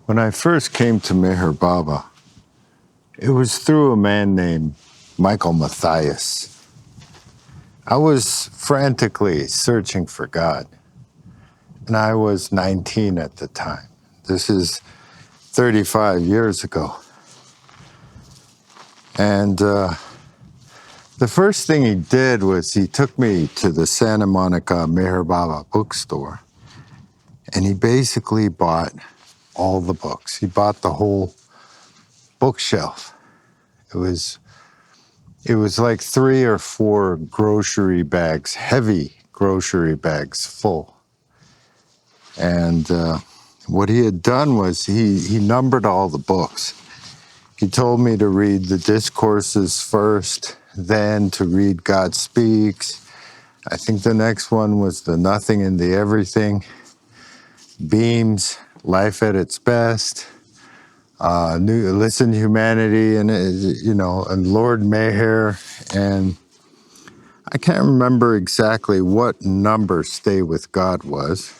When I first came to Meher Baba, it was through a man named Michael Matthias. I was frantically searching for God, and I was 19 at the time. This is 35 years ago. And the first thing he did was he took me to the Santa Monica Meher Baba bookstore, and he basically bought all the books. He bought the whole bookshelf. It was like 3 or 4 grocery bags, heavy grocery bags full. And what he had done was he numbered all the books. He told me to read the discourses first, then to read God Speaks. I think the next one was the Nothing and the Everything, Beams, Life at Its Best, Listen to Humanity, and and Lord MEHER, and I can't remember exactly what number Stay with God was,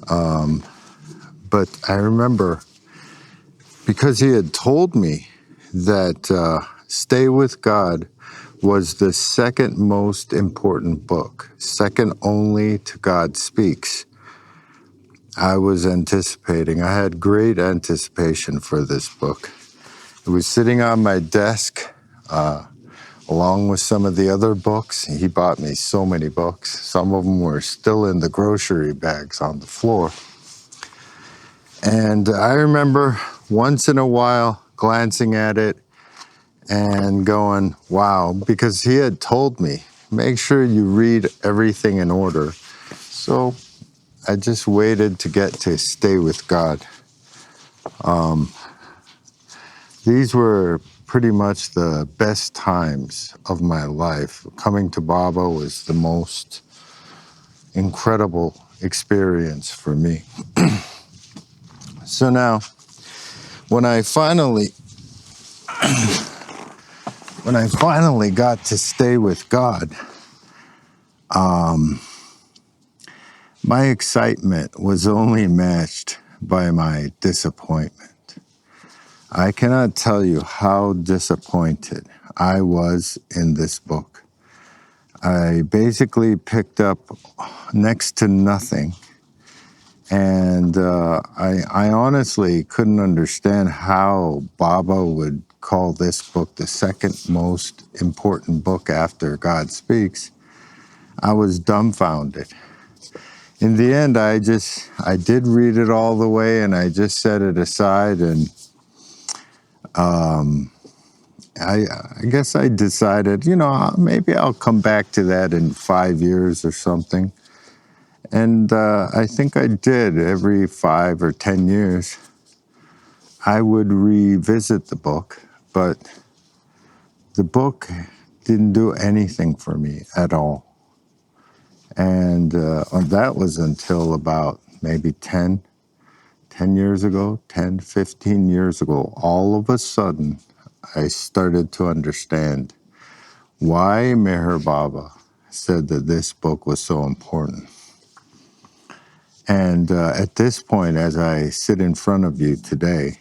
but I remember because he had told me that Stay with God was the second most important book, second only to God Speaks. I was anticipating. I had great anticipation for this book. It was sitting on my desk along with some of the other books. He bought me so many books. Some of them were still in the grocery bags on the floor. And I remember once in a while glancing at it and going, wow, because he had told me, make sure you read everything in order. So I just waited to get to Stay with God. These were pretty much the best times of my life. Coming to Baba was the most incredible experience for me. So now, when I finally got to Stay with God, my excitement was only matched by my disappointment. I cannot tell you how disappointed I was in this book. I basically picked up next to nothing, and I honestly couldn't understand how Baba would call this book the second most important book after God Speaks. I was dumbfounded. In the end, I did read it all the way, and I just set it aside, and I guess I decided, maybe I'll come back to that in 5 years or something. And I think I did. Every 5 or 10 years, I would revisit the book, but the book didn't do anything for me at all. And that was until about maybe 10 years ago, 10, 15 years ago. All of a sudden, I started to understand why Meher Baba said that this book was so important. And at this point, as I sit in front of you today,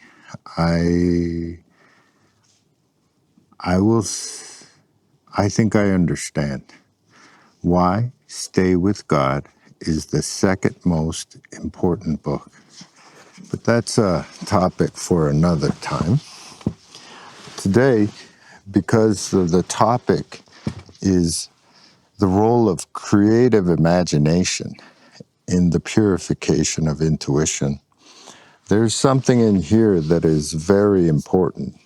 I think I understand why Stay with God is the second most important book. But that's a topic for another time. Today, because the topic is the role of creative imagination in the purification of intuition, there's something in here that is very important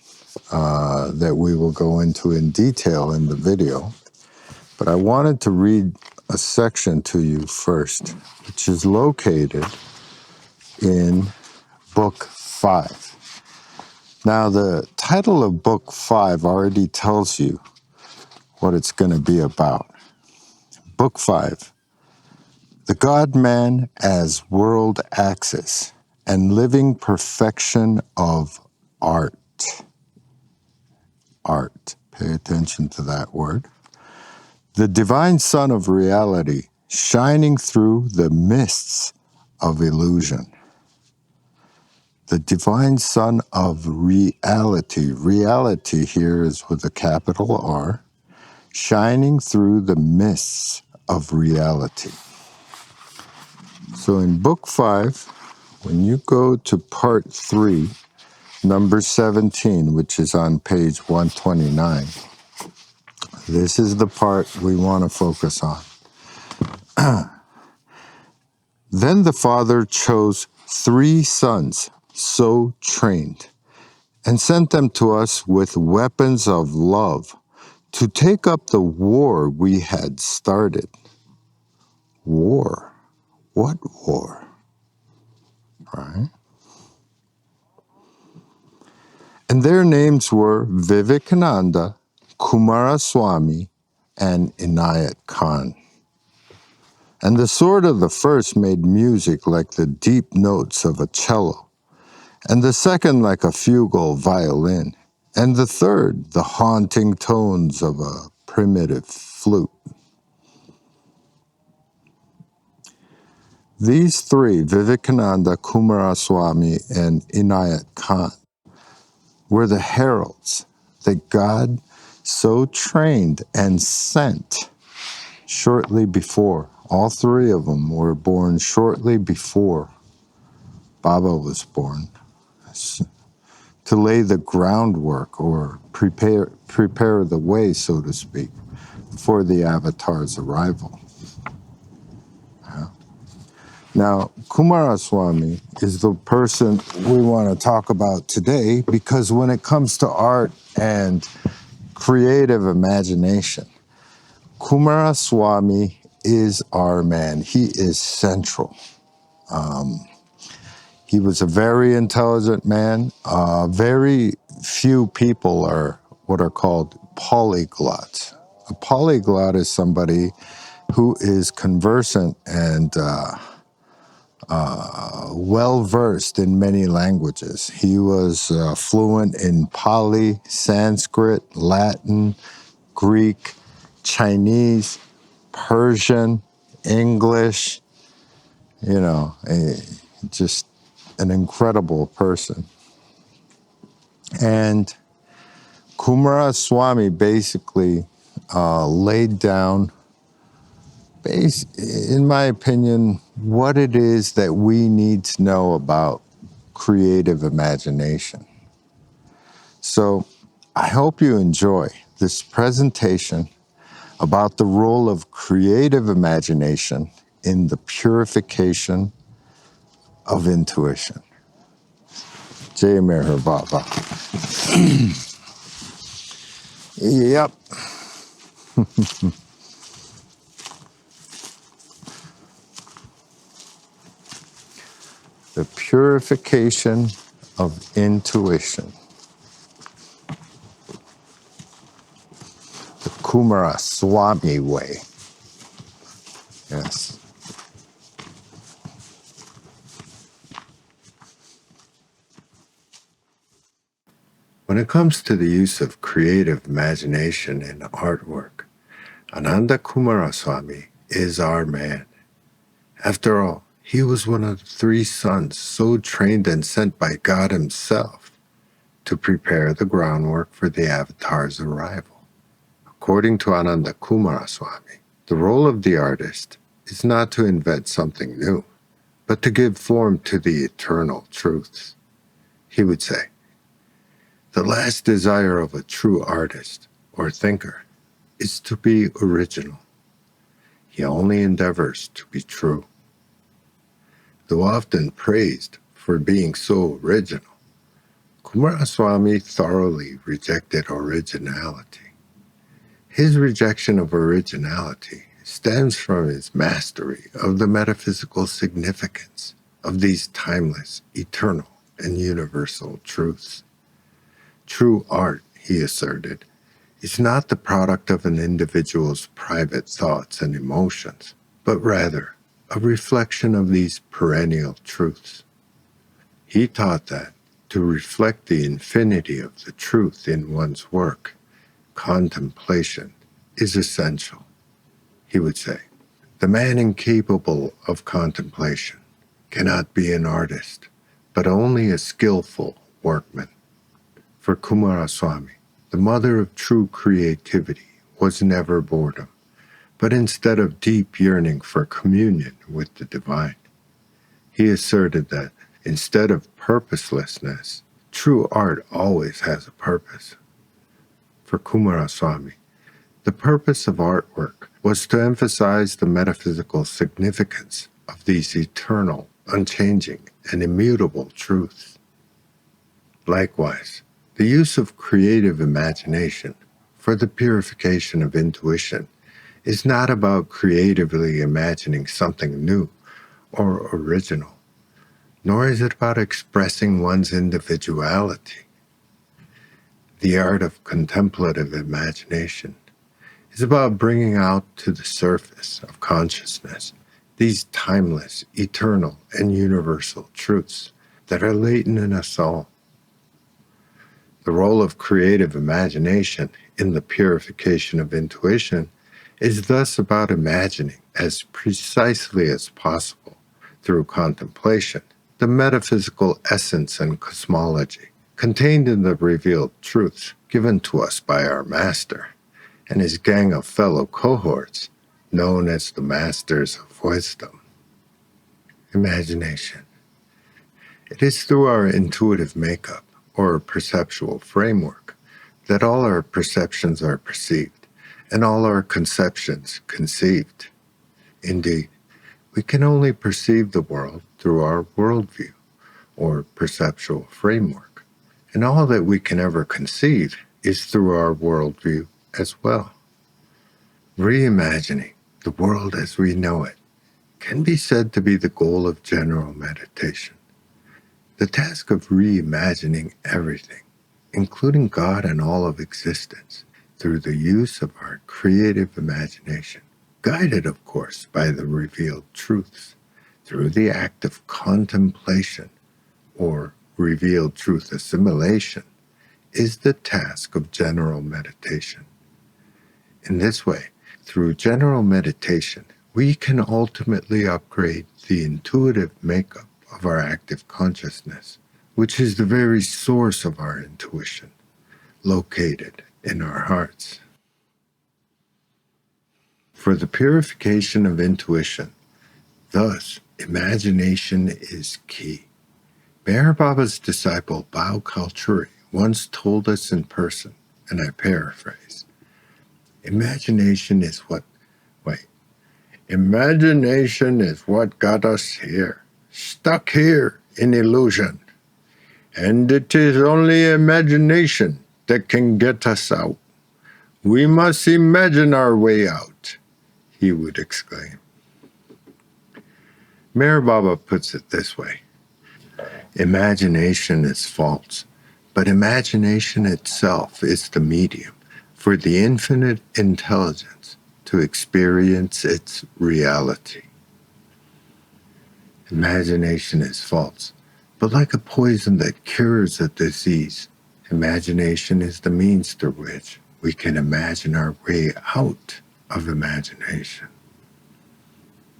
that we will go into in detail in the video. But I wanted to read a section to you first, which is located in Book 5. Now, the title of Book 5 already tells you what it's going to be about. Book 5, The God-Man as World Axis and Living Perfection of Art. Art. Pay attention to that word. The divine sun of reality shining through the mists of illusion. the divine Son of reality. Reality here is with a capital R, shining through the mists of reality. So in Book 5, when you go to Part 3, number 17, which is on page 129, this is the part we want to focus on. Then the Father chose 3 sons, so trained, and sent them to us with weapons of love to take up the war we had started. War? What war? Right? And their names were Vivekananda, Kumaraswamy, and Inayat Khan. And the sword of the first made music like the deep notes of a cello, and the second like a fugal violin, and the third the haunting tones of a primitive flute. These 3, Vivekananda, Kumaraswamy, and Inayat Khan, were the heralds that God so trained and sent shortly before. All 3 of them were born shortly before Baba was born, to lay the groundwork or prepare the way, so to speak, for the Avatar's arrival. Now, Kumaraswamy is the person we want to talk about today because when it comes to art and creative imagination, Kumaraswamy is our man. He is central. He was a very intelligent man. Very few people are what are called polyglots. A polyglot is somebody who is conversant and well-versed in many languages. He was fluent in Pali, Sanskrit, Latin, Greek, Chinese, Persian, English, just an incredible person. And Kumaraswamy basically laid down, in my opinion, what it is that we need to know about creative imagination. So I hope you enjoy this presentation about the role of creative imagination in the purification of intuition. Jai Meher Baba. Yep. The purification of intuition. The Kumaraswamy way. Yes. When it comes to the use of creative imagination in artwork, Ananda Kumaraswamy is our man. After all, he was one of the 3 sons so trained and sent by God himself to prepare the groundwork for the Avatar's arrival. According to Ananda Kumaraswamy, the role of the artist is not to invent something new, but to give form to the eternal truths. He would say, the last desire of a true artist or thinker is to be original. He only endeavors to be true. Though often praised for being so original, Kumaraswamy thoroughly rejected originality. His rejection of originality stems from his mastery of the metaphysical significance of these timeless, eternal, and universal truths. True art, he asserted, is not the product of an individual's private thoughts and emotions, but rather a reflection of these perennial truths. He taught that to reflect the infinity of the truth in one's work, contemplation is essential. He would say, the man incapable of contemplation cannot be an artist, but only a skillful workman. For Kumaraswamy, the mother of true creativity was never boredom, but instead of deep yearning for communion with the divine. He asserted that instead of purposelessness, true art always has a purpose. For Kumaraswamy, the purpose of artwork was to emphasize the metaphysical significance of these eternal, unchanging, and immutable truths. Likewise, the use of creative imagination for the purification of intuition is not about creatively imagining something new or original, nor is it about expressing one's individuality. The art of contemplative imagination is about bringing out to the surface of consciousness these timeless, eternal, and universal truths that are latent in us all. The role of creative imagination in the purification of intuition is thus about imagining as precisely as possible, through contemplation, the metaphysical essence and cosmology contained in the revealed truths given to us by our Master and his gang of fellow cohorts, known as the Masters of Wisdom. Imagination. It is through our intuitive makeup, or perceptual framework, that all our perceptions are perceived, and all our conceptions conceived. Indeed, we can only perceive the world through our worldview, or perceptual framework, and all that we can ever conceive is through our worldview as well. Reimagining the world as we know it can be said to be the goal of general meditation. The task of reimagining everything, including God and all of existence, through the use of our creative imagination, guided, of course, by the revealed truths, through the act of contemplation, or revealed truth assimilation, is the task of general meditation. In this way, through general meditation, we can ultimately upgrade the intuitive makeup of our active consciousness, which is the very source of our intuition, located in our hearts. For the purification of intuition, thus, imagination is key. Meher Baba's disciple Bhau Kalchuri once told us in person, and I paraphrase, Imagination is what got us here, stuck here in illusion. And it is only imagination that can get us out. We must imagine our way out, he would exclaim. Meher Baba puts it this way. Imagination is false, but imagination itself is the medium for the infinite intelligence to experience its reality. Imagination is false, but like a poison that cures a disease, imagination is the means through which we can imagine our way out of imagination.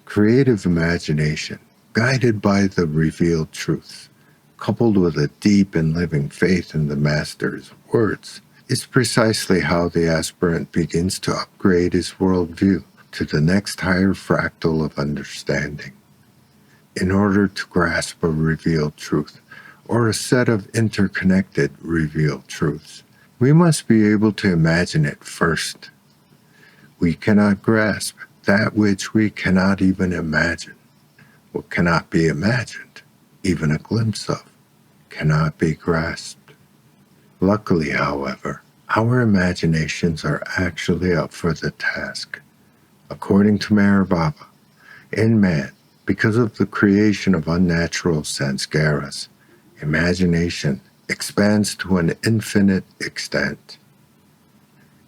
Creative imagination, guided by the revealed truths, coupled with a deep and living faith in the Master's words, is precisely how the aspirant begins to upgrade his worldview to the next higher fractal of understanding. In order to grasp a revealed truth, or a set of interconnected revealed truths, we must be able to imagine it first. We cannot grasp that which we cannot even imagine. What cannot be imagined, even a glimpse of, cannot be grasped. Luckily, however, our imaginations are actually up for the task. According to Meher Baba, in man, because of the creation of unnatural sanskaras, imagination expands to an infinite extent.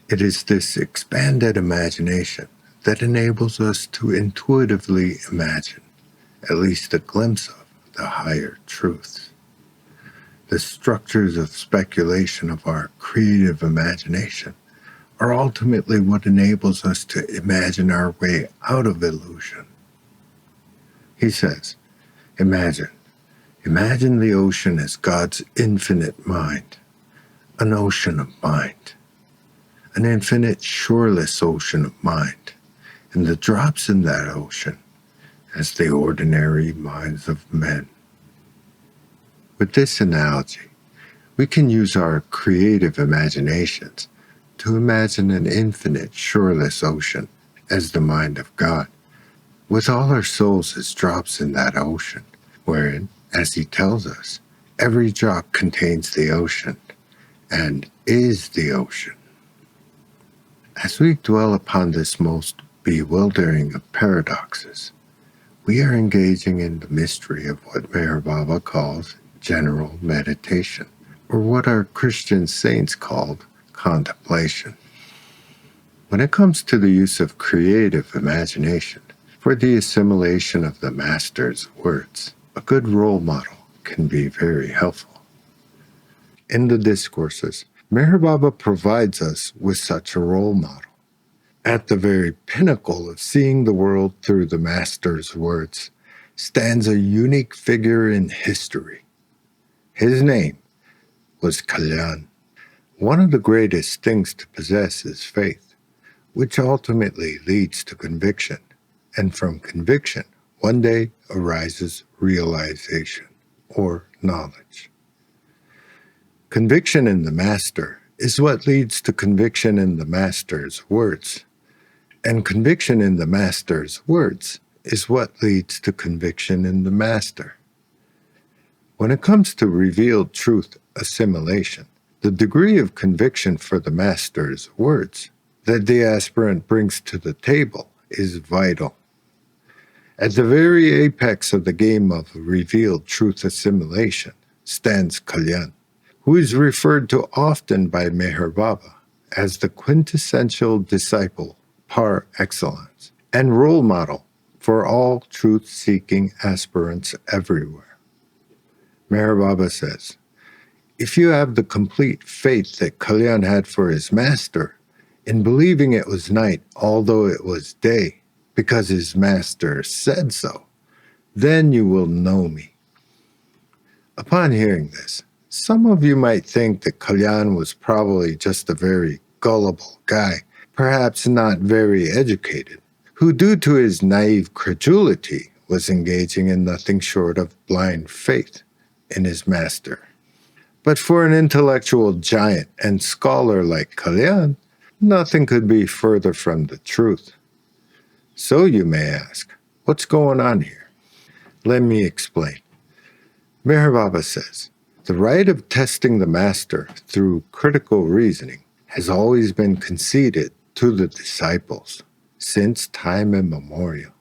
It is this expanded imagination that enables us to intuitively imagine at least a glimpse of the higher truths. The structures of speculation of our creative imagination are ultimately what enables us to imagine our way out of illusion. He says, imagine Imagine the ocean as God's infinite mind, an ocean of mind, an infinite, shoreless ocean of mind, and the drops in that ocean as the ordinary minds of men. With this analogy, we can use our creative imaginations to imagine an infinite, shoreless ocean as the mind of God, with all our souls as drops in that ocean, wherein, as he tells us, every drop contains the ocean and is the ocean. As we dwell upon this most bewildering of paradoxes, we are engaging in the mystery of what Meher Baba calls general meditation, or what our Christian saints called contemplation. When it comes to the use of creative imagination for the assimilation of the Master's words, a good role model can be very helpful. In the discourses, Meher Baba provides us with such a role model. At the very pinnacle of seeing the world through the Master's words stands a unique figure in history. His name was Kalyan. One of the greatest things to possess is faith, which ultimately leads to conviction, and from conviction, one day arises realization, or knowledge. Conviction in the Master is what leads to conviction in the Master's words. And conviction in the Master's words is what leads to conviction in the Master. When it comes to revealed truth assimilation, the degree of conviction for the Master's words that the aspirant brings to the table is vital. At the very apex of the game of revealed truth assimilation stands Kalyan, who is referred to often by Meher Baba as the quintessential disciple par excellence and role model for all truth-seeking aspirants everywhere. Meher Baba says, if you have the complete faith that Kalyan had for his master, in believing it was night although it was day, because his master said so, then you will know me. Upon hearing this, some of you might think that Kalyan was probably just a very gullible guy, perhaps not very educated, who due to his naive credulity was engaging in nothing short of blind faith in his master. But for an intellectual giant and scholar like Kalyan, nothing could be further from the truth. So you may ask, what's going on here? Let me explain. Meher Baba says, the right of testing the master through critical reasoning has always been conceded to the disciples since time immemorial.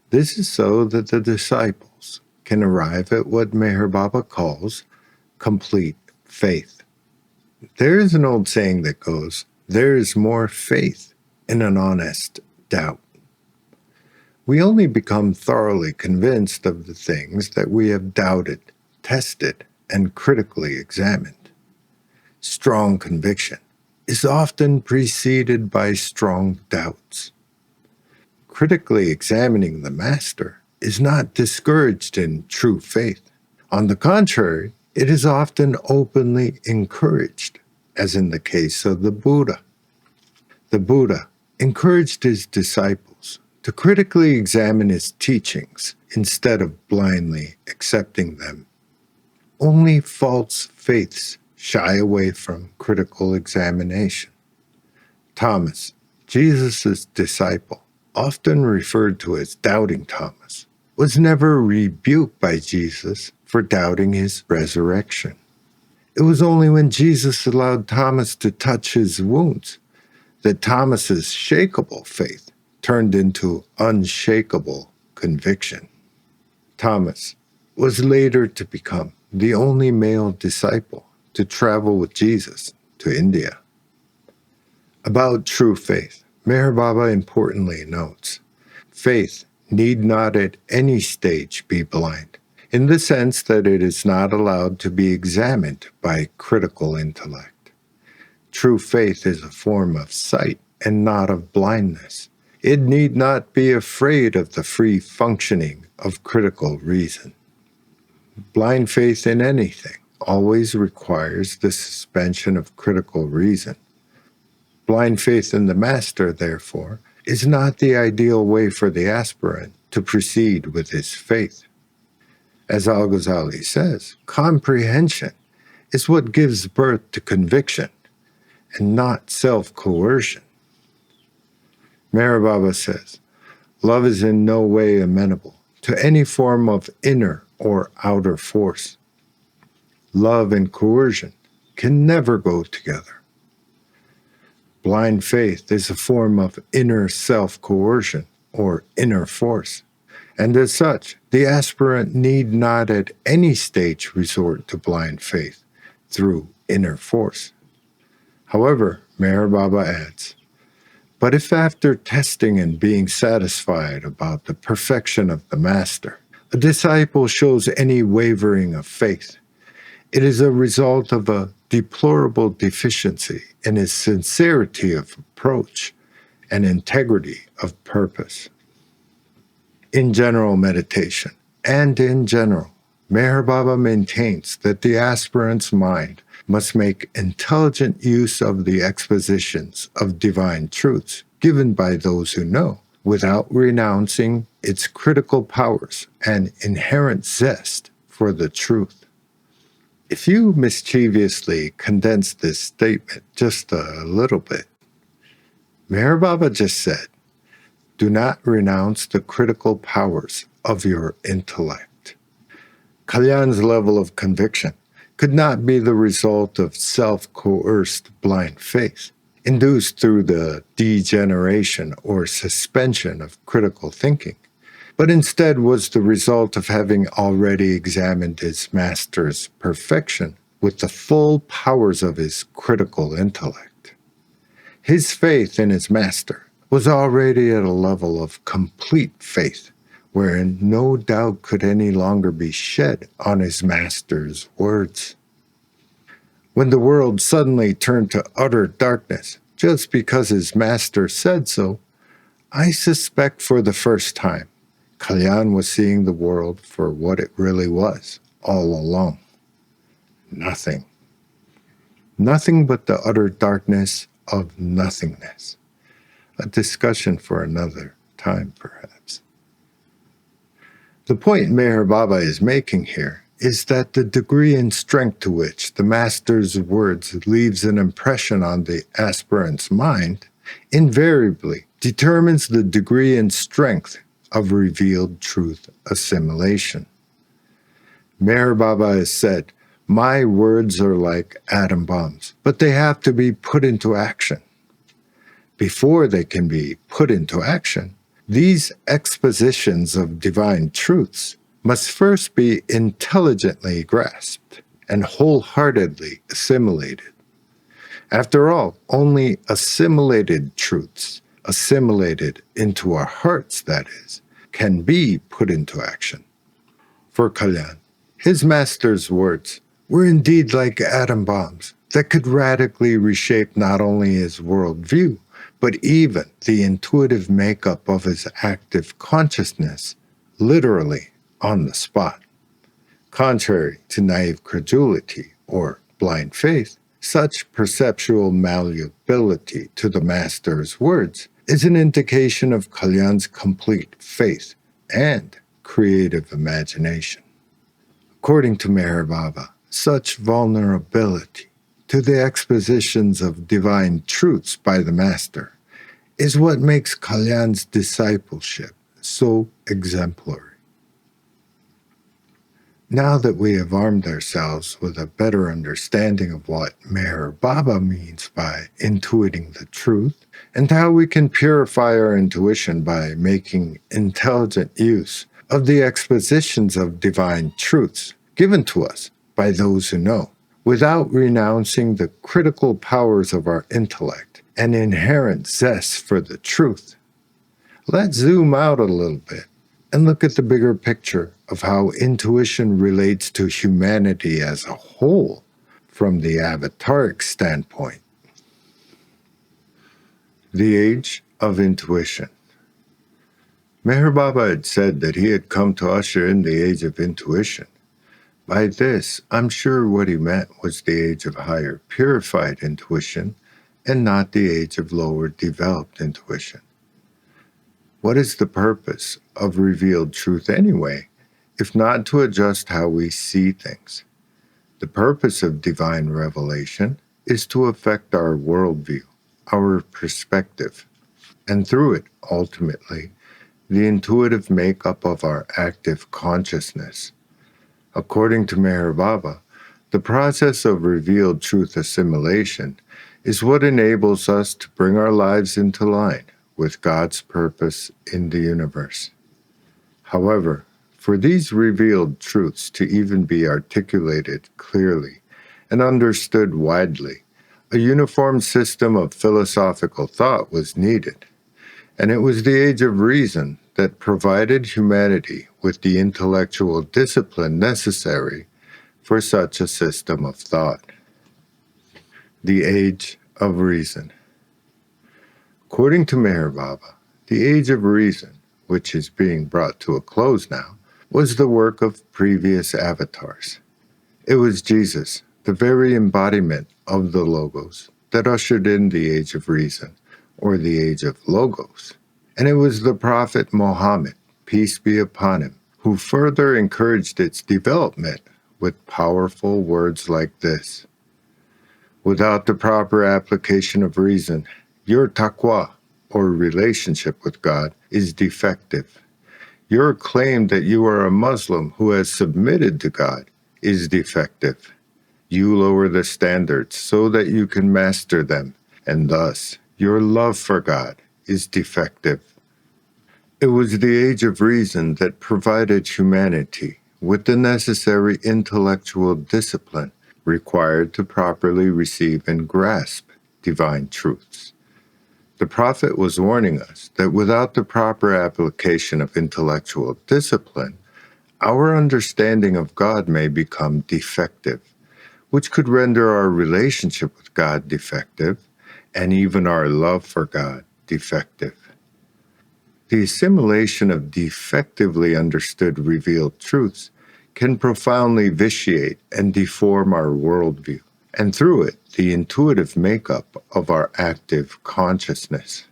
This is so that the disciples can arrive at what Meher Baba calls complete faith. There is an old saying that goes, there is more faith in an honest doubt. We only become thoroughly convinced of the things that we have doubted, tested, and critically examined. Strong conviction is often preceded by strong doubts. Critically examining the master is not discouraged in true faith. On the contrary, it is often openly encouraged, as in the case of the Buddha. The Buddha encouraged his disciples to critically examine his teachings instead of blindly accepting them. Only false faiths shy away from critical examination. Thomas, Jesus' disciple, often referred to as Doubting Thomas, was never rebuked by Jesus for doubting his resurrection. It was only when Jesus allowed Thomas to touch his wounds that Thomas's shakable faith turned into unshakable conviction. Thomas was later to become the only male disciple to travel with Jesus to India. About true faith, Meher Baba importantly notes, faith need not at any stage be blind, in the sense that it is not allowed to be examined by critical intellect. True faith is a form of sight and not of blindness. It need not be afraid of the free functioning of critical reason. Blind faith in anything always requires the suspension of critical reason. Blind faith in the master, therefore, is not the ideal way for the aspirant to proceed with his faith. As Al-Ghazali says, comprehension is what gives birth to conviction and not self-coercion. Meher Baba says, love is in no way amenable to any form of inner or outer force. Love and coercion can never go together. Blind faith is a form of inner self-coercion or inner force, and as such, the aspirant need not at any stage resort to blind faith through inner force. However, Meher Baba adds, but if after testing and being satisfied about the perfection of the master, a disciple shows any wavering of faith, it is a result of a deplorable deficiency in his sincerity of approach and integrity of purpose. In general meditation, and in general, Meher Baba maintains that the aspirant's mind must make intelligent use of the expositions of divine truths given by those who know, without renouncing its critical powers and inherent zest for the truth. If you mischievously condense this statement just a little bit, Meher Baba just said, do not renounce the critical powers of your intellect. Kalyan's level of conviction could not be the result of self-coerced blind faith, induced through the degeneration or suspension of critical thinking, but instead was the result of having already examined his master's perfection with the full powers of his critical intellect. His faith in his master was already at a level of complete faith, wherein no doubt could any longer be shed on his master's words. When the world suddenly turned to utter darkness, just because his master said so, I suspect for the first time, Kalyan was seeing the world for what it really was all along. Nothing. Nothing but the utter darkness of nothingness. A discussion for another time, perhaps. The point Meher Baba is making here is that the degree and strength to which the master's words leaves an impression on the aspirant's mind invariably determines the degree and strength of revealed truth assimilation. Meher Baba has said, my words are like atom bombs, but they have to be put into action. Before they can be put into action, these expositions of divine truths must first be intelligently grasped and wholeheartedly assimilated. After all, only assimilated truths, assimilated into our hearts, that is, can be put into action. For Kalyan, his master's words were indeed like atom bombs that could radically reshape not only his worldview, but even the intuitive makeup of his active consciousness, literally on the spot. Contrary to naive credulity or blind faith, such perceptual malleability to the master's words is an indication of Kalyan's complete faith and creative imagination. According to Meher Baba, such vulnerability to the expositions of divine truths by the master is what makes Kalyan's discipleship so exemplary. Now that we have armed ourselves with a better understanding of what Meher Baba means by intuiting the truth, and how we can purify our intuition by making intelligent use of the expositions of divine truths given to us by those who know, without renouncing the critical powers of our intellect and inherent zest for the truth, let's zoom out a little bit and look at the bigger picture of how intuition relates to humanity as a whole from the avataric standpoint. The Age of Intuition. Meher Baba had said that he had come to usher in the Age of Intuition, By this, I'm sure what he meant was the age of higher purified intuition and not the age of lower developed intuition. What is the purpose of revealed truth anyway, if not to adjust how we see things? The purpose of divine revelation is to affect our worldview, our perspective, and through it, ultimately, the intuitive makeup of our active consciousness. According to Meher Baba, the process of revealed truth assimilation is what enables us to bring our lives into line with God's purpose in the universe. However, for these revealed truths to even be articulated clearly and understood widely, a uniform system of philosophical thought was needed, and it was the age of reason that provided humanity with the intellectual discipline necessary for such a system of thought. The age of reason. According to Meher Baba, the age of reason, which is being brought to a close now, was the work of previous avatars. It was Jesus, the very embodiment of the Logos, that ushered in the age of reason, or the age of Logos. And it was the Prophet Muhammad, peace be upon him, who further encouraged its development with powerful words like this: without the proper application of reason, your taqwa, or relationship with God, is defective. Your claim that you are a Muslim who has submitted to God is defective. You lower the standards so that you can master them, and thus your love for God is defective. It was the age of reason that provided humanity with the necessary intellectual discipline required to properly receive and grasp divine truths. The prophet was warning us that without the proper application of intellectual discipline, our understanding of God may become defective, which could render our relationship with God defective and even our love for God defective. The assimilation of defectively understood revealed truths can profoundly vitiate and deform our worldview, and through it, the intuitive makeup of our active consciousness.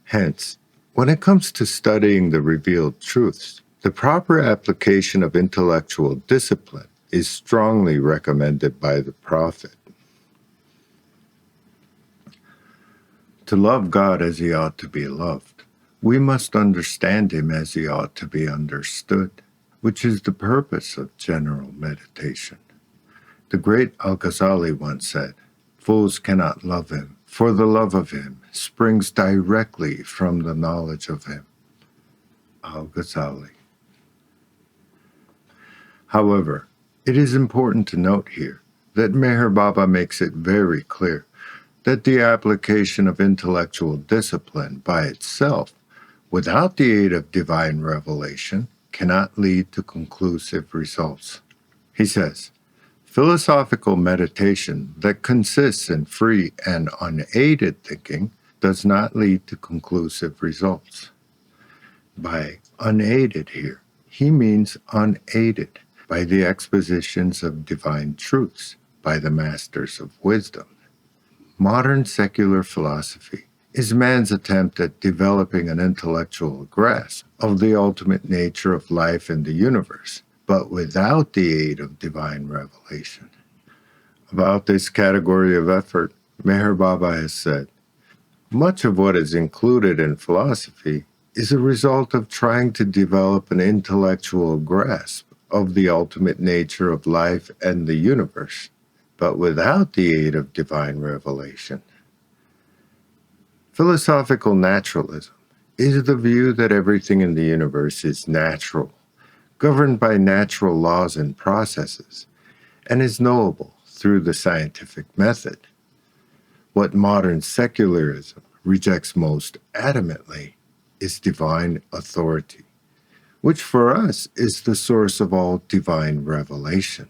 Hence, when it comes to studying the revealed truths, the proper application of intellectual discipline is strongly recommended by the prophet. To love God as he ought to be loved, we must understand him as he ought to be understood, which is the purpose of general meditation. The great Al-Ghazali once said, "Fools cannot love him, for the love of him springs directly from the knowledge of him." Al-Ghazali. However, it is important to note here that Meher Baba makes it very clear that the application of intellectual discipline by itself, without the aid of divine revelation, cannot lead to conclusive results. He says, philosophical meditation that consists in free and unaided thinking does not lead to conclusive results. By unaided here, he means unaided by the expositions of divine truths by the masters of wisdom. Modern secular philosophy is man's attempt at developing an intellectual grasp of the ultimate nature of life and the universe, but without the aid of divine revelation. About this category of effort, Meher Baba has said, much of what is included in philosophy is a result of trying to develop an intellectual grasp of the ultimate nature of life and the universe, but without the aid of divine revelation. Philosophical naturalism is the view that everything in the universe is natural, governed by natural laws and processes, and is knowable through the scientific method. What modern secularism rejects most adamantly is divine authority, which for us is the source of all divine revelation.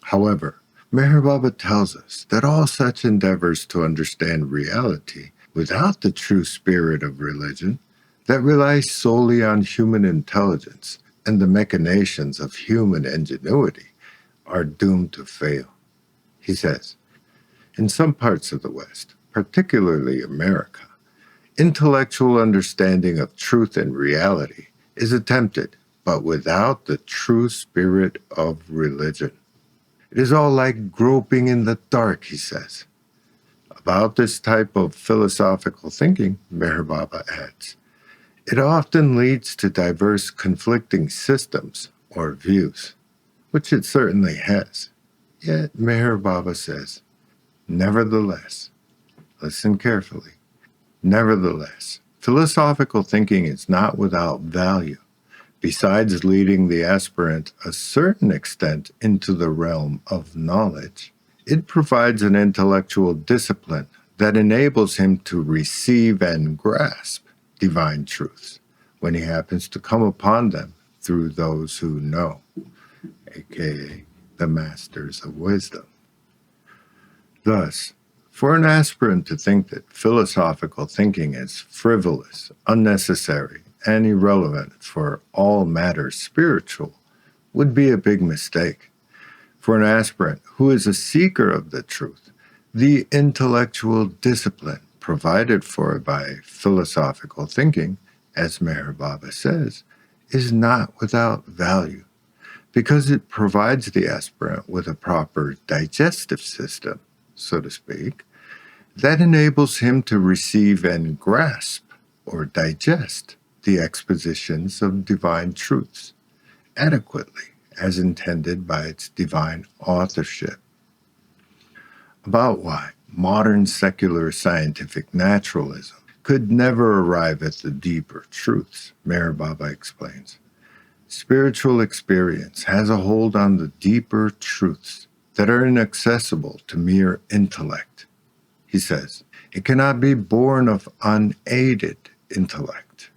However, Meher Baba tells us that all such endeavors to understand reality without the true spirit of religion that relies solely on human intelligence and the machinations of human ingenuity are doomed to fail. He says, in some parts of the West, particularly America, intellectual understanding of truth and reality is attempted, but without the true spirit of religion. It is all like groping in the dark, he says. About this type of philosophical thinking, Meher Baba adds, it often leads to diverse conflicting systems or views, which it certainly has. Yet Meher Baba says, nevertheless, listen carefully, nevertheless, philosophical thinking is not without value. Besides leading the aspirant a certain extent into the realm of knowledge, it provides an intellectual discipline that enables him to receive and grasp divine truths when he happens to come upon them through those who know, aka the masters of wisdom. Thus, for an aspirant to think that philosophical thinking is frivolous, unnecessary, and irrelevant for all matters spiritual would be a big mistake. For an aspirant who is a seeker of the truth, the intellectual discipline provided for by philosophical thinking, as Meher Baba says, is not without value, because it provides the aspirant with a proper digestive system, so to speak, that enables him to receive and grasp or digest the expositions of divine truths adequately as intended by its divine authorship. About why modern secular scientific naturalism could never arrive at the deeper truths, Meher Baba explains. Spiritual experience has a hold on the deeper truths that are inaccessible to mere intellect. He says, it cannot be born of unaided intellect.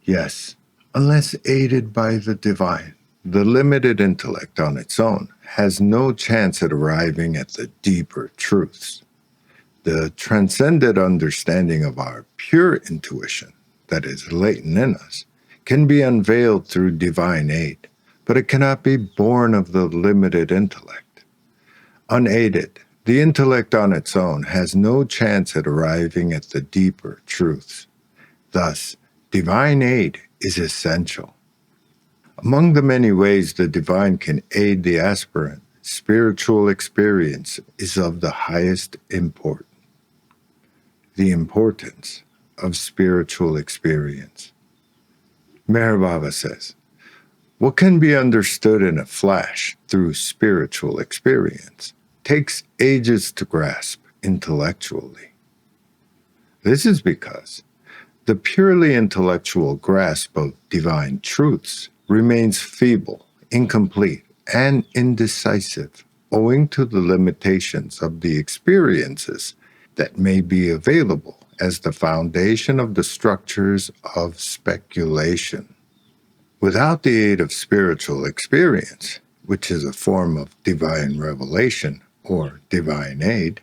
Yes, unless aided by the divine, the limited intellect on its own has no chance at arriving at the deeper truths. The transcendent understanding of our pure intuition, that is latent in us, can be unveiled through divine aid, but it cannot be born of the limited intellect. Unaided, the intellect on its own has no chance at arriving at the deeper truths. Thus, divine aid is essential. Among the many ways the divine can aid the aspirant, spiritual experience is of the highest import. The importance of spiritual experience. Meher Baba says, what can be understood in a flash through spiritual experience takes ages to grasp intellectually. This is because the purely intellectual grasp of divine truths remains feeble, incomplete, and indecisive, owing to the limitations of the experiences that may be available as the foundation of the structures of speculation. Without the aid of spiritual experience, which is a form of divine revelation or divine aid,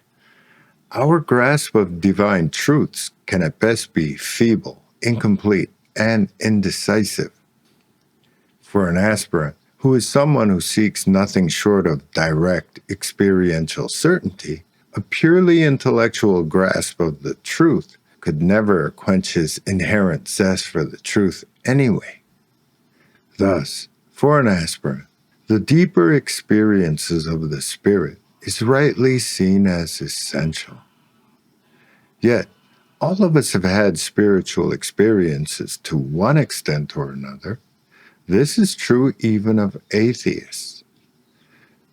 our grasp of divine truths can at best be feeble, incomplete, and indecisive. For an aspirant, who is someone who seeks nothing short of direct experiential certainty, a purely intellectual grasp of the truth could never quench his inherent zest for the truth anyway. Thus, for an aspirant, the deeper experiences of the spirit is rightly seen as essential. Yet, all of us have had spiritual experiences to one extent or another. This is true even of atheists.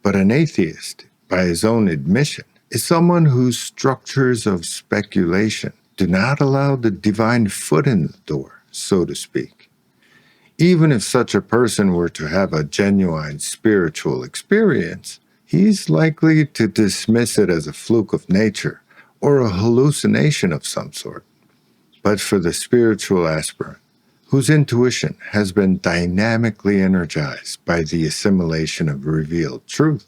But an atheist, by his own admission, is someone whose structures of speculation do not allow the divine foot in the door, so to speak. Even if such a person were to have a genuine spiritual experience, he's likely to dismiss it as a fluke of nature or a hallucination of some sort. But for the spiritual aspirant, whose intuition has been dynamically energized by the assimilation of revealed truth,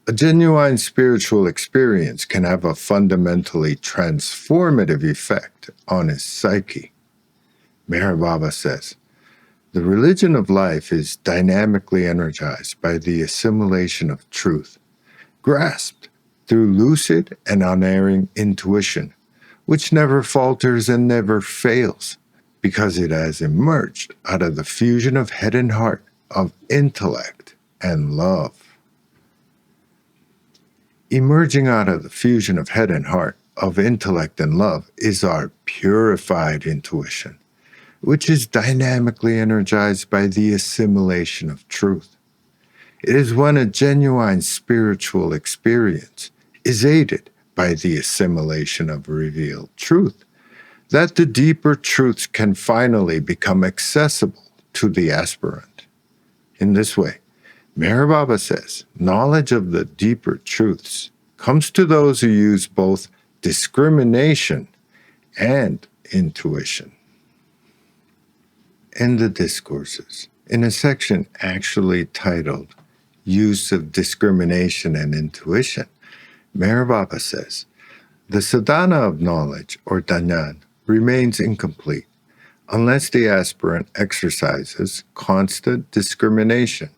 a genuine spiritual experience can have a fundamentally transformative effect on his psyche. Meher Baba says, The religion of life is dynamically energized by the assimilation of truth, grasped through lucid and unerring intuition, which never falters and never fails, because it has emerged out of the fusion of head and heart, of intellect and love. Emerging out of the fusion of head and heart, of intellect and love, is our purified intuition, which is dynamically energized by the assimilation of truth. It is when a genuine spiritual experience is aided by the assimilation of revealed truth that the deeper truths can finally become accessible to the aspirant. In this way, Meher Baba says, knowledge of the deeper truths comes to those who use both discrimination and intuition. In the discourses, in a section actually titled Use of Discrimination and Intuition, Meher Baba says, the sadhana of knowledge, or danyan, remains incomplete unless the aspirant exercises constant discrimination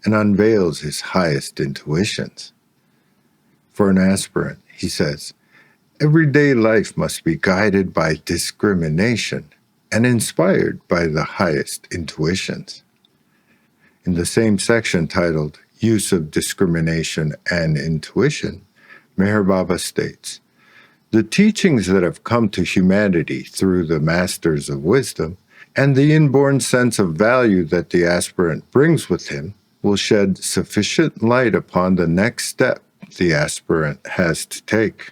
and unveils his highest intuitions. For an aspirant, he says, everyday life must be guided by discrimination and inspired by the highest intuitions. In the same section titled Use of Discrimination and Intuition, Meher Baba states, the teachings that have come to humanity through the masters of wisdom and the inborn sense of value that the aspirant brings with him will shed sufficient light upon the next step the aspirant has to take.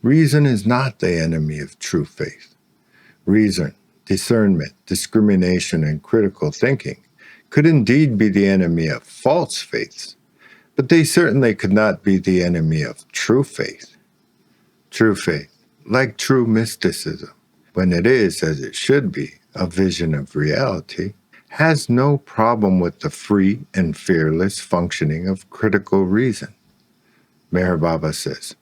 Reason is not the enemy of true faith. Reason, discernment, discrimination, and critical thinking could indeed be the enemy of false faiths, but they certainly could not be the enemy of true faith. True faith, like true mysticism, when it is, as it should be, a vision of reality, has no problem with the free and fearless functioning of critical reason. Meher Baba says,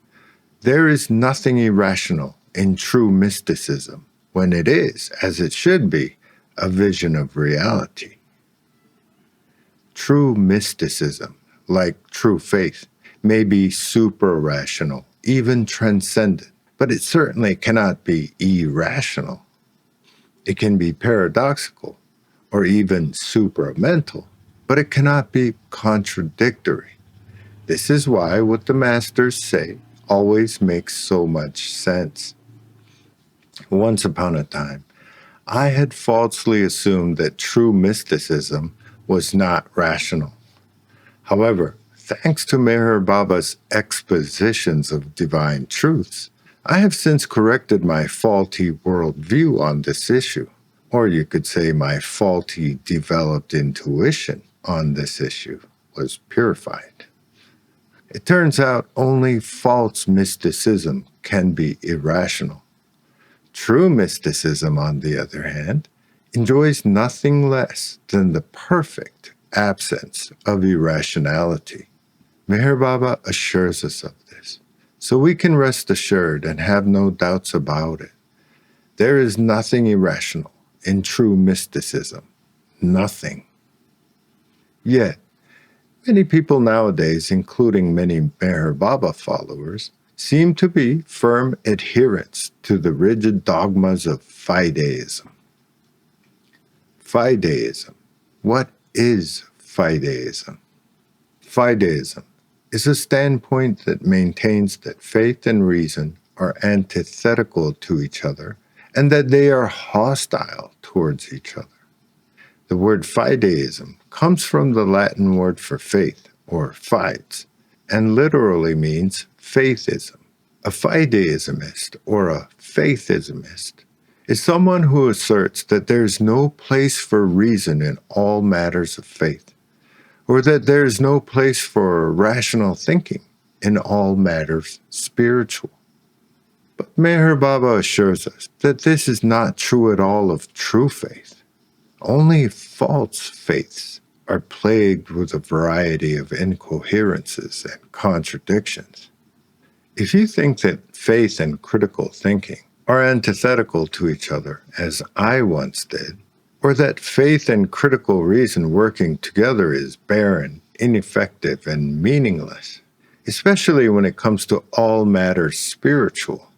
there is nothing irrational in true mysticism when it is, as it should be, a vision of reality. True mysticism, like true faith, may be super-rational, even transcendent, but it certainly cannot be irrational. It can be paradoxical, or even supramental, but it cannot be contradictory. This is why what the masters say always makes so much sense. Once upon a time, I had falsely assumed that true mysticism was not rational. However, thanks to Meher Baba's expositions of divine truths, I have since corrected my faulty worldview on this issue, or you could say my faulty developed intuition on this issue was purified. It turns out only false mysticism can be irrational. True mysticism, on the other hand, enjoys nothing less than the perfect absence of irrationality. Meher Baba assures us of this, so we can rest assured and have no doubts about it. There is nothing irrational in true mysticism. Nothing. Yet, many people nowadays, including many Meher Baba followers, seem to be firm adherents to the rigid dogmas of fideism. Fideism. What is fideism? Fideism is a standpoint that maintains that faith and reason are antithetical to each other and that they are hostile towards each other. The word fideism comes from the Latin word for faith, or fides, and literally means faithism. A fideismist, or a faithismist, is someone who asserts that there is no place for reason in all matters of faith, or that there is no place for rational thinking in all matters spiritual. But Meher Baba assures us that this is not true at all of true faith. Only false faiths are plagued with a variety of incoherences and contradictions. If you think that faith and critical thinking are antithetical to each other, as I once did, or that faith and critical reason working together is barren, ineffective, and meaningless, especially when it comes to all matters spiritual,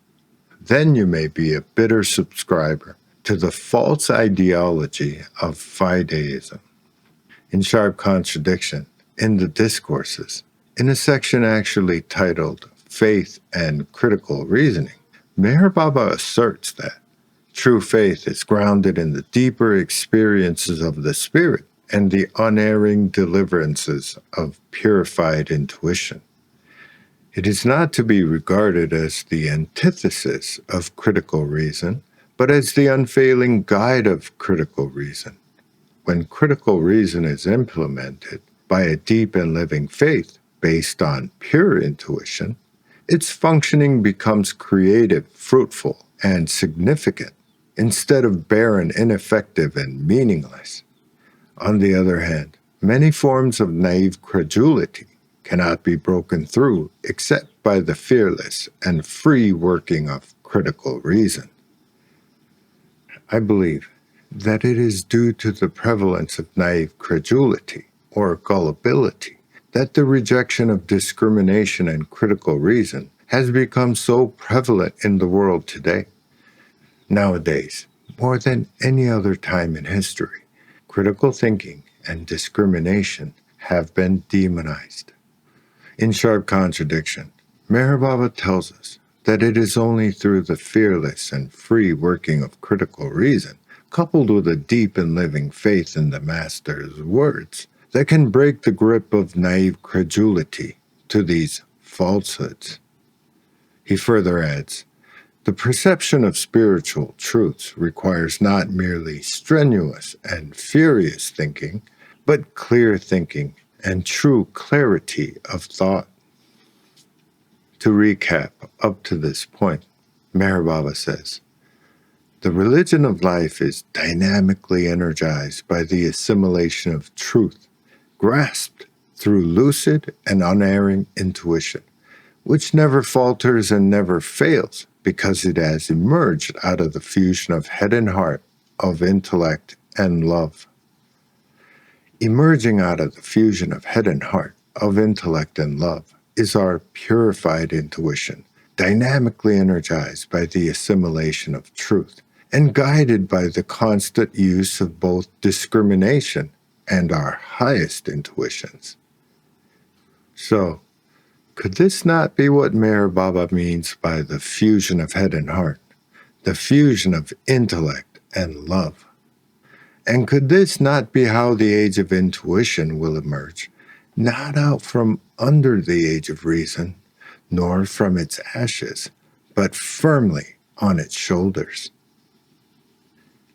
then you may be a bitter subscriber to the false ideology of fideism. In sharp contradiction, in the Discourses, in a section actually titled Faith and Critical Reasoning, Meher Baba asserts that true faith is grounded in the deeper experiences of the spirit and the unerring deliverances of purified intuition. It is not to be regarded as the antithesis of critical reason, but as the unfailing guide of critical reason. When critical reason is implemented by a deep and living faith based on pure intuition, its functioning becomes creative, fruitful, and significant, instead of barren, ineffective, and meaningless. On the other hand, many forms of naive credulity cannot be broken through except by the fearless and free working of critical reason. I believe that it is due to the prevalence of naive credulity, or gullibility, that the rejection of discrimination and critical reason has become so prevalent in the world today. Nowadays, more than any other time in history, critical thinking and discrimination have been demonized. In sharp contradiction, Meher Baba tells us that it is only through the fearless and free working of critical reason, coupled with a deep and living faith in the Master's words, that can break the grip of naive credulity to these falsehoods. He further adds, the perception of spiritual truths requires not merely strenuous and furious thinking, but clear thinking and true clarity of thought. To recap up to this point, Meher Baba says, the religion of life is dynamically energized by the assimilation of truth, grasped through lucid and unerring intuition, which never falters and never fails because it has emerged out of the fusion of head and heart, of intellect and love. Emerging out of the fusion of head and heart, of intellect and love, is our purified intuition, dynamically energized by the assimilation of truth, and guided by the constant use of both discrimination and our highest intuitions. So, could this not be what Meher Baba means by the fusion of head and heart, the fusion of intellect and love? And could this not be how the age of intuition will emerge, not out from under the age of reason, nor from its ashes, but firmly on its shoulders?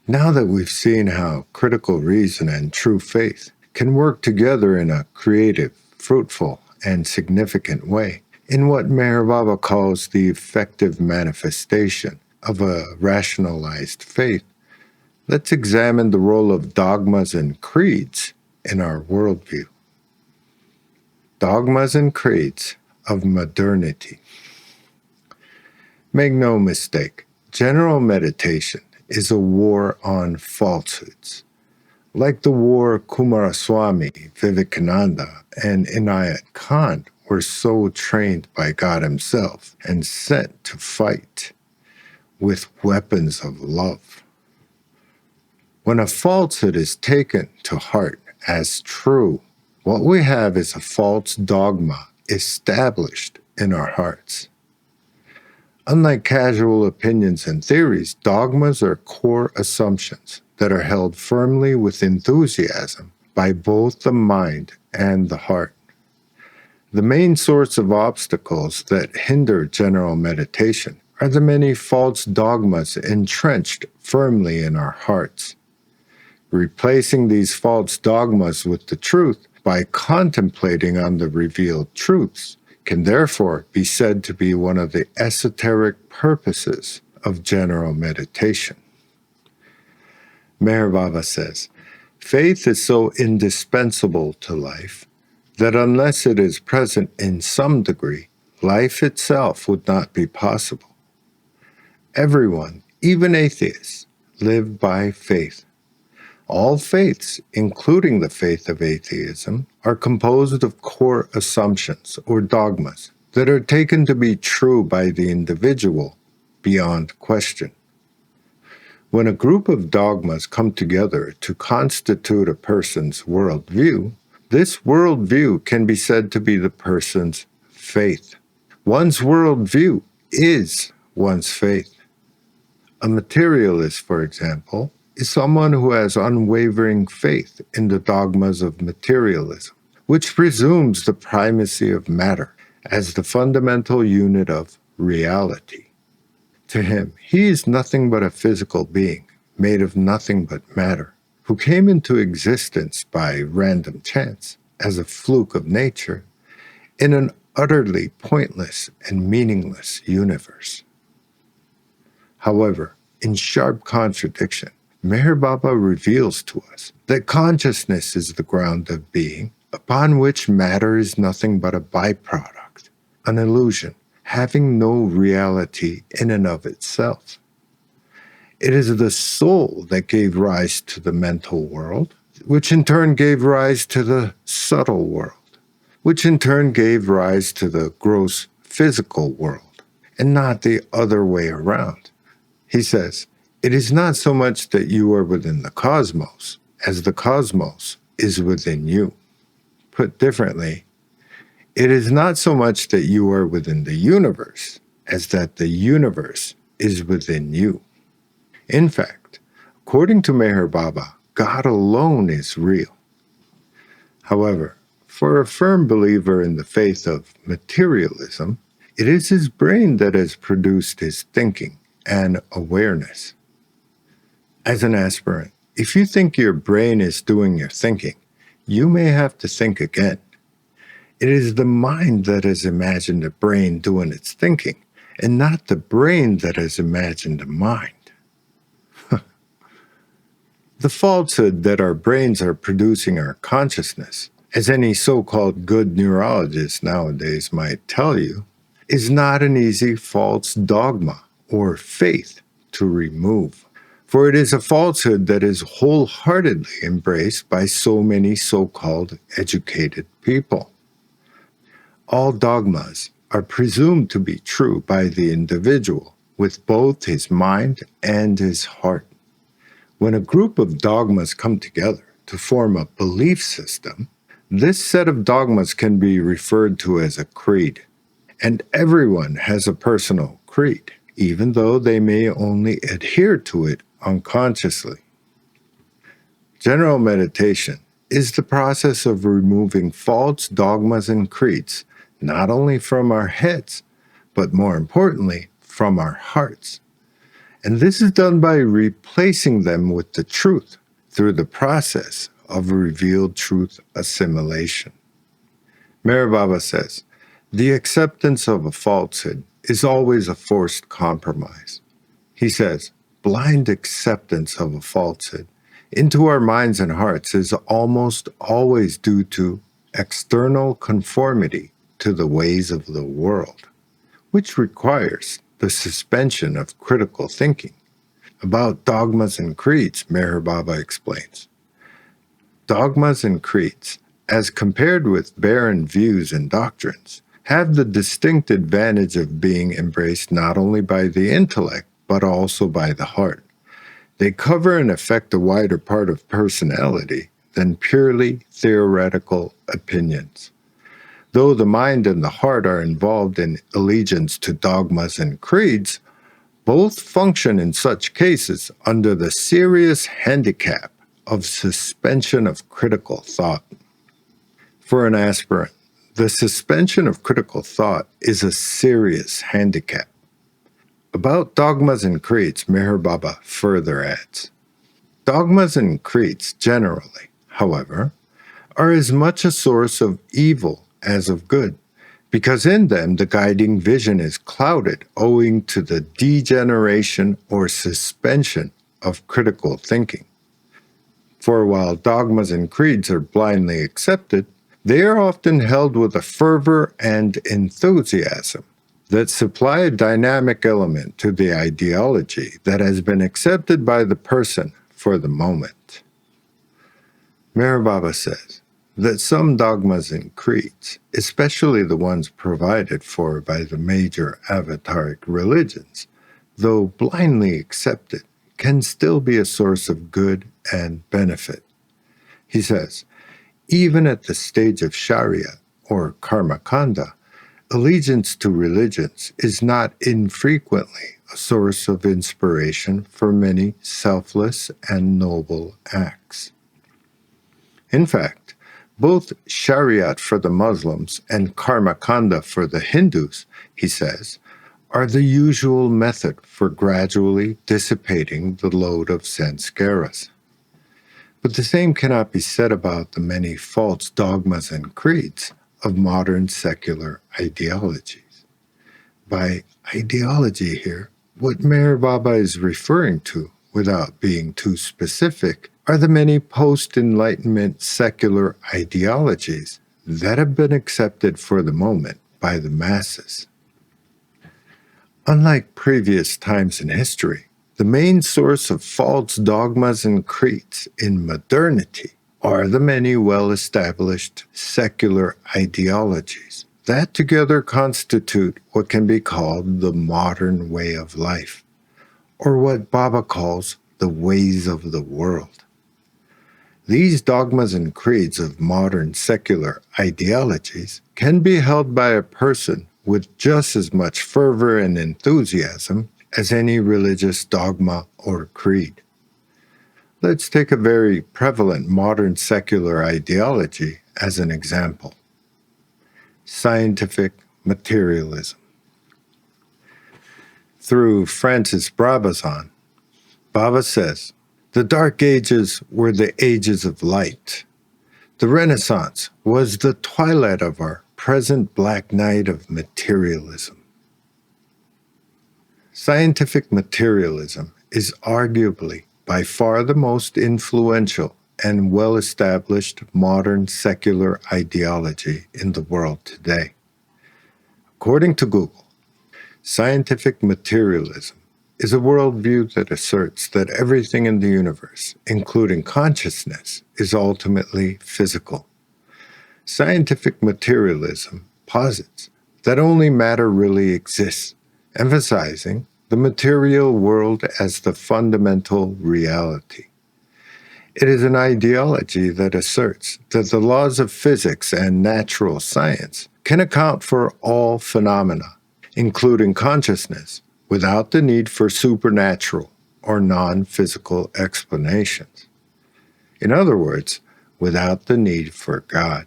Now that we've seen how critical reason and true faith can work together in a creative, fruitful, and significant way, in what Meher Baba calls the effective manifestation of a rationalized faith, let's examine the role of dogmas and creeds in our worldview. Dogmas and creeds of modernity. Make no mistake, general meditation is a war on falsehoods. Like the war Kumaraswamy, Vivekananda, and Inayat Khan were so trained by God himself and sent to fight with weapons of love. When a falsehood is taken to heart as true, what we have is a false dogma established in our hearts. Unlike casual opinions and theories, dogmas are core assumptions that are held firmly with enthusiasm by both the mind and the heart. The main source of obstacles that hinder general meditation are the many false dogmas entrenched firmly in our hearts. Replacing these false dogmas with the truth by contemplating on the revealed truths can therefore be said to be one of the esoteric purposes of general meditation. Meher Baba says, faith is so indispensable to life that unless it is present in some degree, life itself would not be possible. Everyone, even atheists, live by faith. All faiths, including the faith of atheism, are composed of core assumptions or dogmas that are taken to be true by the individual beyond question. When a group of dogmas come together to constitute a person's worldview, this worldview can be said to be the person's faith. One's worldview is one's faith. A materialist, for example, is someone who has unwavering faith in the dogmas of materialism, which presumes the primacy of matter as the fundamental unit of reality. To him, he is nothing but a physical being, made of nothing but matter, who came into existence by random chance, as a fluke of nature, in an utterly pointless and meaningless universe. However, in sharp contradiction, Meher Baba reveals to us that consciousness is the ground of being, upon which matter is nothing but a byproduct, an illusion, having no reality in and of itself. It is the soul that gave rise to the mental world, which in turn gave rise to the subtle world, which in turn gave rise to the gross physical world, and not the other way around. He says, "It is not so much that you are within the cosmos, as the cosmos is within you." Put differently, it is not so much that you are within the universe, as that the universe is within you. In fact, according to Meher Baba, God alone is real. However, for a firm believer in the faith of materialism, it is his brain that has produced his thinking and awareness. As an aspirant, if you think your brain is doing your thinking, you may have to think again. It is the mind that has imagined a brain doing its thinking, and not the brain that has imagined a mind. The falsehood that our brains are producing our consciousness, as any so-called good neurologist nowadays might tell you, is not an easy false dogma or faith to remove. For it is a falsehood that is wholeheartedly embraced by so many so-called educated people. All dogmas are presumed to be true by the individual with both his mind and his heart. When a group of dogmas come together to form a belief system, this set of dogmas can be referred to as a creed. And everyone has a personal creed, even though they may only adhere to it unconsciously. General meditation is the process of removing false dogmas and creeds, not only from our heads, but more importantly, from our hearts. And this is done by replacing them with the truth through the process of revealed truth assimilation. Meher Baba says, the acceptance of a falsehood is always a forced compromise. He says, blind acceptance of a falsehood into our minds and hearts is almost always due to external conformity to the ways of the world, which requires the suspension of critical thinking. About dogmas and creeds, Meher Baba explains. Dogmas and creeds, as compared with barren views and doctrines, have the distinct advantage of being embraced not only by the intellect, but also by the heart. They cover and affect a wider part of personality than purely theoretical opinions. Though the mind and the heart are involved in allegiance to dogmas and creeds, both function in such cases under the serious handicap of suspension of critical thought. For an aspirant, the suspension of critical thought is a serious handicap. About dogmas and creeds, Meher Baba further adds, dogmas and creeds generally, however, are as much a source of evil as of good, because in them the guiding vision is clouded owing to the degeneration or suspension of critical thinking. For while dogmas and creeds are blindly accepted, they are often held with a fervor and enthusiasm that supply a dynamic element to the ideology that has been accepted by the person for the moment. Meher Baba says that some dogmas and creeds, especially the ones provided for by the major avataric religions, though blindly accepted, can still be a source of good and benefit. He says, even at the stage of Sharia or Karmakanda, allegiance to religions is not infrequently a source of inspiration for many selfless and noble acts. In fact, both Shariat for the Muslims and Karmakanda for the Hindus, he says, are the usual method for gradually dissipating the load of sanskaras. But the same cannot be said about the many false dogmas and creeds of modern secular ideologies. By ideology here, what Meher Baba is referring to, without being too specific, are the many post-Enlightenment secular ideologies that have been accepted for the moment by the masses. Unlike previous times in history, the main source of false dogmas and creeds in modernity are the many well-established secular ideologies that together constitute what can be called the modern way of life, or what Baba calls the ways of the world. These dogmas and creeds of modern secular ideologies can be held by a person with just as much fervor and enthusiasm as any religious dogma or creed. Let's take a very prevalent modern secular ideology as an example: scientific materialism. Through Francis Brabazon, Baba says, the Dark Ages were the ages of light. The Renaissance was the twilight of our present black night of materialism. Scientific materialism is arguably by far the most influential and well-established modern secular ideology in the world today. According to Google, scientific materialism is a worldview that asserts that everything in the universe, including consciousness, is ultimately physical. Scientific materialism posits that only matter really exists, emphasizing the material world as the fundamental reality. It is an ideology that asserts that the laws of physics and natural science can account for all phenomena, including consciousness, without the need for supernatural or non-physical explanations. In other words, without the need for God.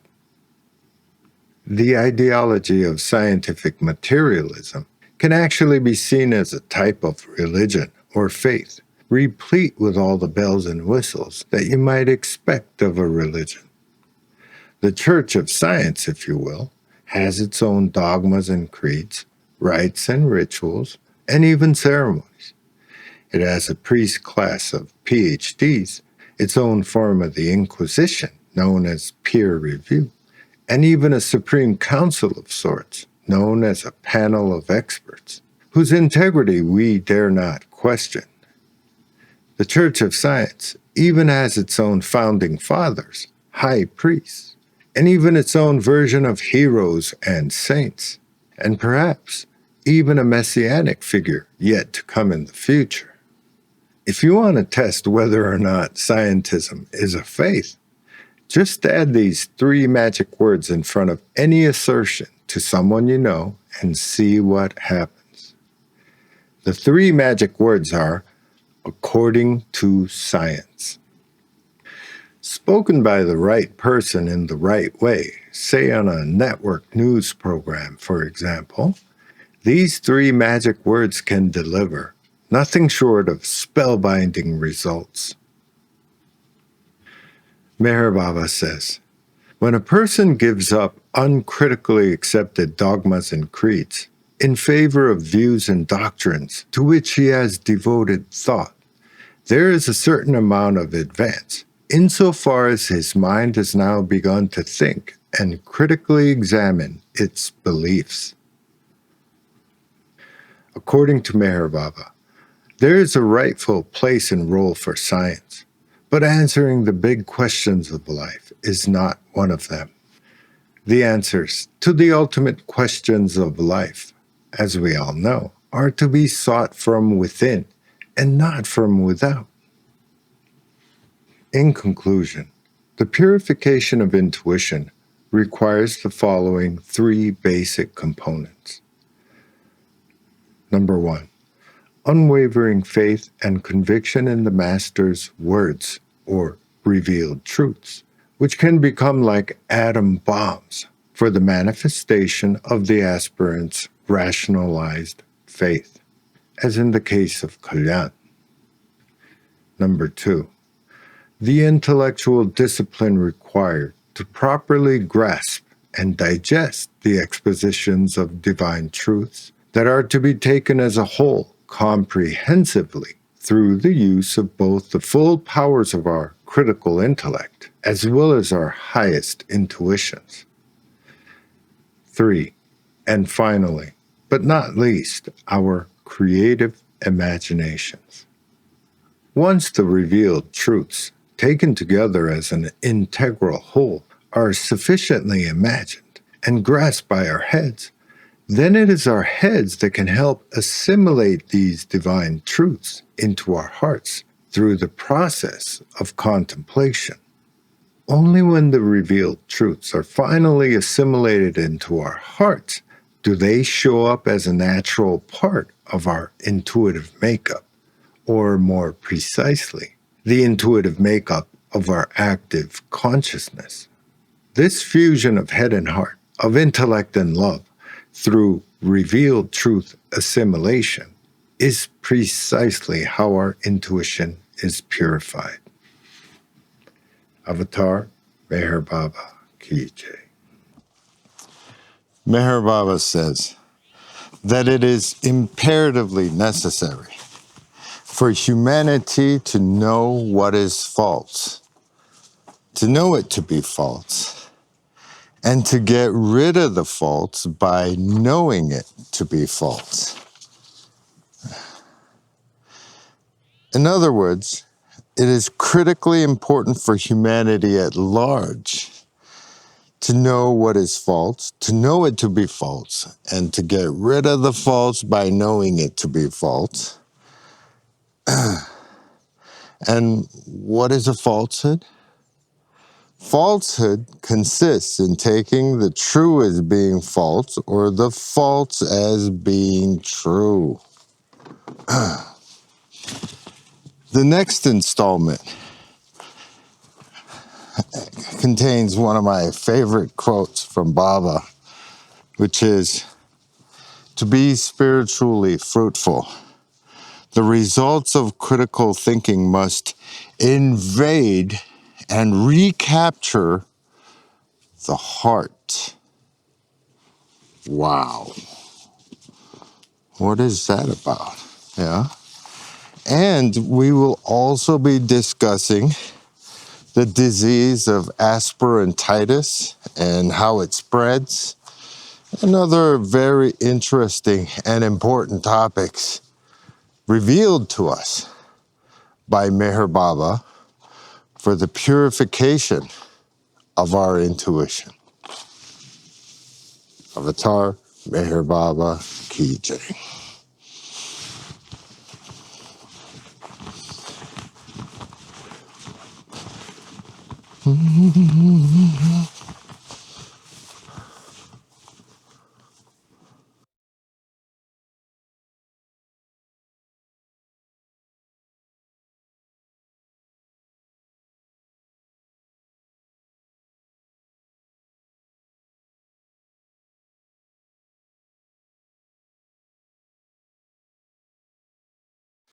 The ideology of scientific materialism can actually be seen as a type of religion or faith, replete with all the bells and whistles that you might expect of a religion. The Church of Science, if you will, has its own dogmas and creeds, rites and rituals, and even ceremonies. It has a priest class of PhDs, its own form of the Inquisition, known as peer review, and even a Supreme Council of sorts, known as a panel of experts, whose integrity we dare not question. The Church of Science even has its own founding fathers, high priests, and even its own version of heroes and saints, and perhaps even a messianic figure yet to come in the future. If you want to test whether or not scientism is a faith, just add these three magic words in front of any assertion to someone you know and see what happens. The three magic words are, according to science. Spoken by the right person in the right way, say on a network news program, for example, these three magic words can deliver nothing short of spellbinding results. Meher Baba says, when a person gives up uncritically accepted dogmas and creeds in favor of views and doctrines to which he has devoted thought, there is a certain amount of advance, insofar as his mind has now begun to think and critically examine its beliefs. According to Meher Baba, there is a rightful place and role for science, But answering the big questions of life is not one of them. The answers to the ultimate questions of life, as we all know, are to be sought from within and not from without. In conclusion, the purification of intuition requires the following three basic components. Number one, unwavering faith and conviction in the Master's words or revealed truths, which can become like atom bombs for the manifestation of the aspirant's rationalized faith, as in the case of Kalyan. Number two, the intellectual discipline required to properly grasp and digest the expositions of divine truths that are to be taken as a whole comprehensively through the use of both the full powers of our critical intellect as well as our highest intuitions. 3. And finally, but not least, our creative imaginations. Once the revealed truths, taken together as an integral whole, are sufficiently imagined and grasped by our heads, then it is our heads that can help assimilate these divine truths into our hearts through the process of contemplation. Only when the revealed truths are finally assimilated into our hearts do they show up as a natural part of our intuitive makeup, or more precisely, the intuitive makeup of our active consciousness. This fusion of head and heart, of intellect and love, through revealed truth assimilation, is precisely how our intuition is purified. Avatar, Meher Baba Ki Jai. Meher Baba says that it is imperatively necessary for humanity to know what is false, to know it to be false, and to get rid of the false by knowing it to be false. In other words, it is critically important for humanity at large to know what is false, to know it to be false, and to get rid of the false by knowing it to be false. And what is a falsehood? Falsehood consists in taking the true as being false or the false as being true. The next installment contains one of my favorite quotes from Baba, which is, "To be spiritually fruitful, the results of critical thinking must invade and recapture the heart." Wow. What is that about? Yeah. And we will also be discussing the disease of aspirantitis and how it spreads, and other very interesting and important topics revealed to us by Meher Baba for the purification of our intuition. Avatar, Meher Baba Ki Jai.